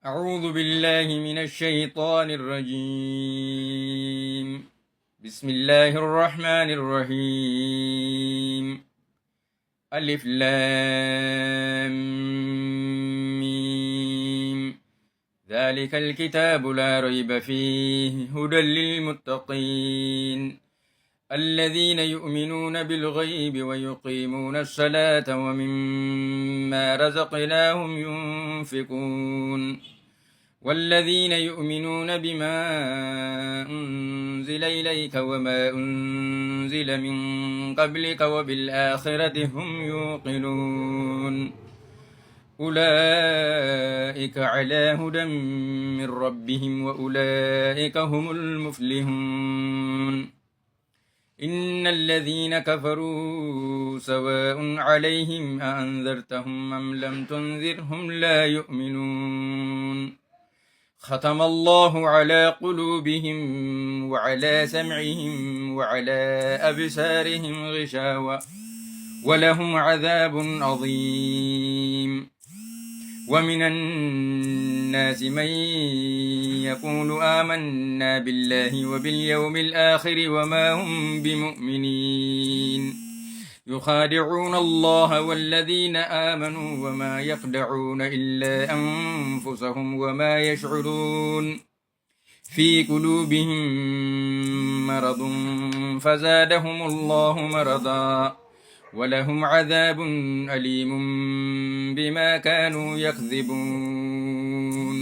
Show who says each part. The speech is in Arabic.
Speaker 1: أعوذ بالله من الشيطان الرجيم. بسم الله الرحمن الرحيم. ألف لام ميم. ذلك الكتاب لا ريب فيه هدى للمتقين الذين يؤمنون بالغيب ويقيمون الصلاة ومما رزقناهم ينفقون والذين يؤمنون بما أنزل إليك وما أنزل من قبلك وبالآخرة هم يوقنون أولئك على هدى من ربهم وأولئك هم المفلحون. إن الذين كفروا سواء عليهم أأنذرتهم أم لم تنذرهم لا يؤمنون. ختم الله على قلوبهم وعلى سمعهم وعلى أبصارهم غشاوة ولهم عذاب عظيم. ومن الناس من يقول آمنا بالله وباليوم الآخر وما هم بمؤمنين يخادعون الله والذين آمنوا وما يخدعون إلا أنفسهم وما يشعرون في قلوبهم مرض فزادهم الله مرضا ولهم عذاب أليم بما كانوا يكذبون.